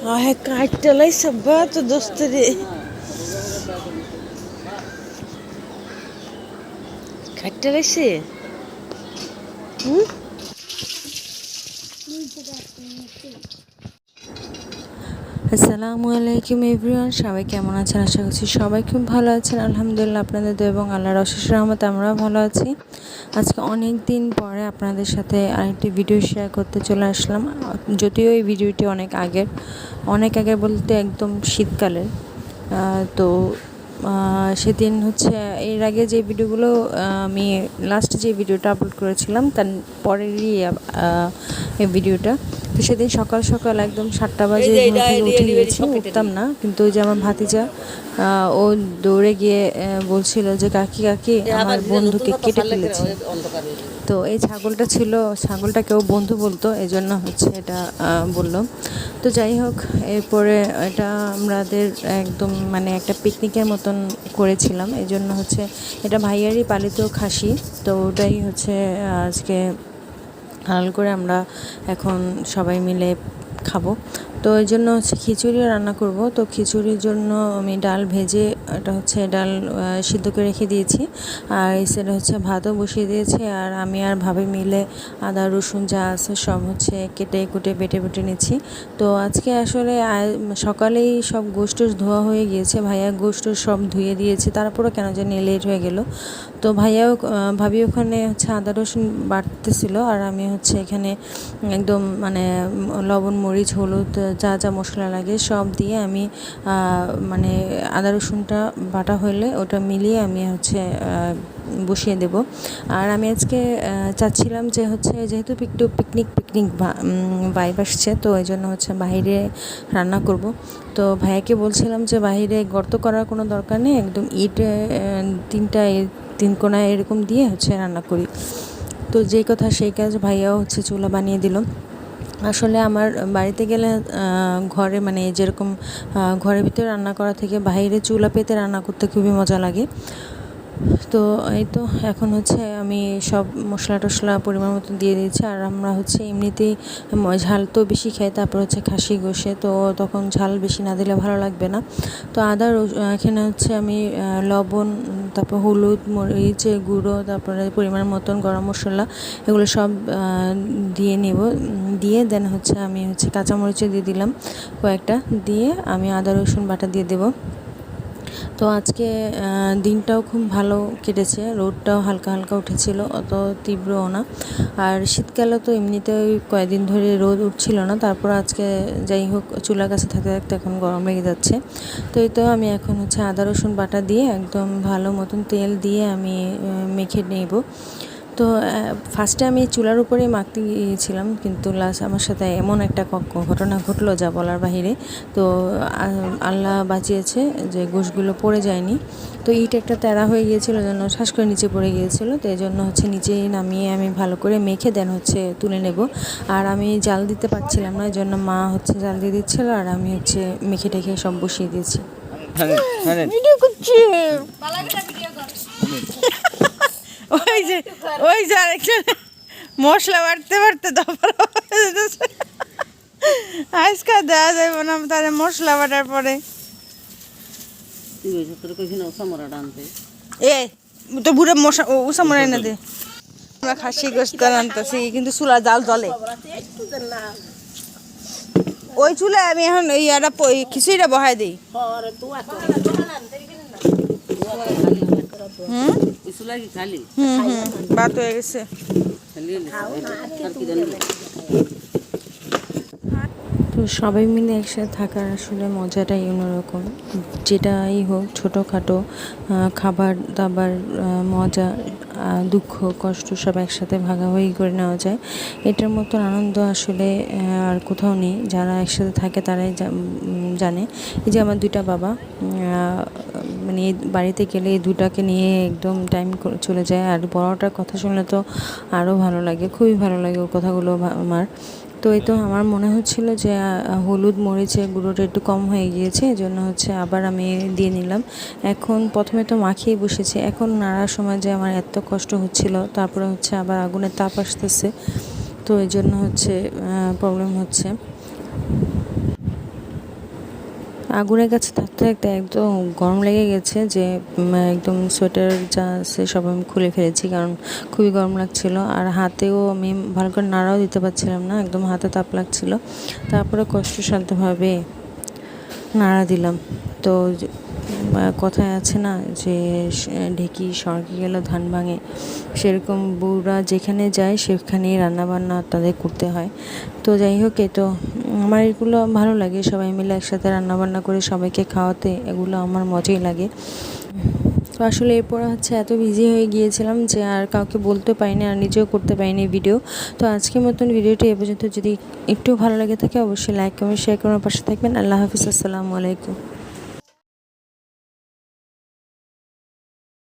Ah, carta lei sabato dostere. Carta lei sì. আসসালামু আলাইকুম everyone, সবাই কেমন আছেন? আশা করছি সবাই খুব ভালো আছেন। আলহামদুলিল্লাহ আপনাদের দোয়া এবং আল্লাহর অশেষ রহমতে আমরাও ভালো আছি। আজকে অনেক দিন পরে আপনাদের সাথে আরেকটি ভিডিও শেয়ার করতে চলে আসলাম। যদিও এই ভিডিওটি অনেক আগের বলতে একদম শীতকালের। তো সেদিন হচ্ছে এর আগে যে ভিডিওগুলো আমি লাস্ট যে ভিডিওটা আপলোড করেছিলাম তার পরেরই এই ভিডিওটা। তো সেদিন সকাল সকাল একদম 7টা বাজে ঘুম থেকে উঠে গিয়েছি, উঠতাম না, কিন্তু ওই যে আমার ভাতিজা ও দৌড়ে গিয়ে বলছিল যে কাকি কাকি আমার বন্ধুকে কেটে ফেলেছে। তো এই ছাগলটা ছিল, ছাগলটাকেও বন্ধু বলতো, এই জন্য হচ্ছে এটা বললো। তো যাই হোক, এরপরে এটা আমাদের একদম মানে একটা পিকনিকের মতন করেছিলাম। এই জন্য হচ্ছে এটা ভাইয়ারই পালিত খাসি, তো ওটাই হচ্ছে আজকে হালাল করে আমরা এখন সবাই মিলে খাবো। তো এই জন্য হচ্ছে খিচুড়িও রান্না করব। তো খিচুড়ির জন্য আমি ডাল ভেজে, এটা হচ্ছে ডাল সিদ্ধ করে রেখে দিয়েছি, আর এই সাইডে হচ্ছে ভাতও বসিয়ে দিয়েছি। আর আমি আর ভাবি মিলে আদা রসুন যা আছে সব হচ্ছে কেটে কুটে বেটে নিচ্ছি। তো আজকে আসলে সকালেই সব গোশত ধোয়া হয়ে গিয়েছে, ভাইয়া গোশত সব ধুয়ে দিয়েছে, তারপরে কেন জানি লেট হয়ে গেল। তো ভাবি ওখানে হচ্ছে আদা রসুন বাটতেছিল, আর আমি হচ্ছে এখানে একদম মানে লবণ মরিচ হলুদ যা যা মশলা লাগে সব দিয়ে আমি মানে আদা রসুনটা বাটা হলে ওটা মিলিয়ে আমি হচ্ছে বসিয়ে দেব। আর আমি আজকে চাচ্ছিলাম যে হচ্ছে যেহেতু পিকনিক ভাইব আসছে, তো এই জন্য হচ্ছে বাইরে রান্না করব। তো ভাইয়াকে বলছিলাম যে বাইরে গর্ত করার কোনো দরকার নেই, একদম ইট তিন কোণায় এরকম দিয়ে হচ্ছে রান্না করি। তো যেই কথা সেই কাজ, ভাইয়াও হচ্ছে চুলা বানিয়ে দিল। আসলে আমার বাড়িতে গেলে ঘরে মানে যেরকম ঘরের ভিতরে রান্না করা থেকে বাইরে চুলা পেতে রান্না করতে খুবই মজা লাগে। তো এই তো এখন হচ্ছে আমি সব মশলা টশলা পরিমাণ মতো দিয়ে দিয়েছি। আর আমরা হচ্ছে এমনিতেই ঝাল তো বেশি খাই, তারপর হচ্ছে খাসি গোশে, তো তখন ঝাল বেশি না দিলে ভালো লাগবে না। তো এখানে হচ্ছে আমি লবণ, তারপর হলুদ মরিচ গুঁড়ো, তারপরে পরিমাণ মতন গরম মশলা, এগুলো সব দিয়ে নেব। দিয়ে দেন হচ্ছে আমি হচ্ছে কাঁচামরিচও দিয়ে দিলাম কয়েকটা, দিয়ে আমি আদা রসুন বাটা দিয়ে দেবো। তো আজকে দিনটাও খুব ভালো কেটেছে, রোদটাও হালকা হালকা উঠেছিল, অত তীব্রও না। আর শীতকালে তো এমনিতে ওই কয়েকদিন ধরে রোদ উঠছিল না, তারপর আজকে যাই হোক চুলার কাছে থাকতে থাকতে এখন গরম লেগে যাচ্ছে। তো এই তো আমি এখন হচ্ছে আদা রসুন বাটা দিয়ে একদম ভালো মতন তেল দিয়ে আমি মেখে নেব। তো ফার্স্টে আমি চুলার উপরেই মাখতে গিয়েছিলাম, কিন্তু লাস্ট আমার সাথে এমন একটা ঘটনা ঘটলো যা বলার বাহিরে। তো আল্লাহ বাঁচিয়েছে যে গোশগুলো পড়ে যায়নি। তো ইট একটা তেড়া হয়ে গিয়েছিল, জন্য শ্বাস করে নিচে পড়ে গিয়েছিলো। তো এই জন্য হচ্ছে নিচে নামিয়ে আমি ভালো করে মেখে দেন হচ্ছে তুলে নেব। আর আমি জাল দিতে পারছিলাম না, এই জন্য মা হচ্ছে জাল দিয়ে দিচ্ছিলো, আর আমি হচ্ছে মেখে টেখে সব বসিয়ে দিয়েছি। ওই যে আরেকজন মশলা বাড়তে বাড়তে দফার আজকাল দেওয়া যাবে না তাহলে মশলা বাটার পরে। এ তো বুড়ো মশা ওসা মনে না দে, আমরা খাসি গোস্ত আনতেছি কিন্তু চুলা জাল জ্বলে। ওই চুলে আমি এখন ইয়ারা খিচুড়িটা বহাই দিই। বাত হয়ে গেছে। তো সবাই মিলে একসাথে থাকার আসলে মজাটাই অন্যরকম। যেটাই হোক, ছোটোখাটো খাবার দাবার, মজা দুঃখ কষ্ট সব একসাথে ভাগাভাগি করে নেওয়া যায়। এটার মতন আনন্দ আসলে আর কোথাও নেই। যারা একসাথে থাকে তারাই জানে। এই যে আমার দুইটা বাবা, মানে বাড়িতে গেলে এই দুটাকে নিয়ে একদম টাইম চলে যায়। আর বড়টার কথা শুনলে তো আরও ভালো লাগে, খুবই ভালো লাগে ওর কথাগুলো আমার। তো এই তো আমার মনে হচ্ছিল যে হলুদ মরিচের গুঁড়োটা একটু কম হয়ে গিয়েছে, এই জন্য হচ্ছে আবার আমি দিয়ে নিলাম। এখন প্রথমে তো মাখিয়ে বসেছি, এখন নাড়ার সময় যে আমার এত কষ্ট হচ্ছিল, তারপরে হচ্ছে আবার আগুনের তাপ আসতেছে, তো এই জন্য হচ্ছে প্রবলেম হচ্ছে। আগুনের কাছে থাকতে থাকতে একদম গরম লেগে গেছে যে একদম সোয়েটার যা আছে সব আমি খুলে ফেলেছি, কারণ খুবই গরম লাগছিল। আর হাতেও আমি ভালো করে নাড়াও দিতে পারছিলাম না, একদম হাতে তাপ লাগছিল। তারপরে কষ্টসাধ্যভাবে নাড়া দিলাম। তো কথায় আছে না যে ঢেকি স্বর্গে গেল ধান ভাঙে, সেরকম বউরা যেখানে যায় সেখানেই রান্নাবান্না তাদের করতে হয়। তো যাই হোক, তো আমার এগুলো ভালো লাগে, সবাই মিলে একসাথে রান্নাবান্না করে সবাইকে খাওয়াতে, এগুলো আমার মজাই লাগে। তো আসলে এরপরে এত বিজি হয়ে গিয়েছিলাম যে আর কাউকে বলতে পারিনি, আর নিজেও করতে পারিনি ভিডিও। তো আজকের মতন ভিডিওটি এ পর্যন্ত। যদি একটু ভালো লাগে থাকে অবশ্যই লাইক কমেন্ট শেয়ার করার পাশে থাকবেন। আল্লাহ হাফিজ, আসসালামু আলাইকুম।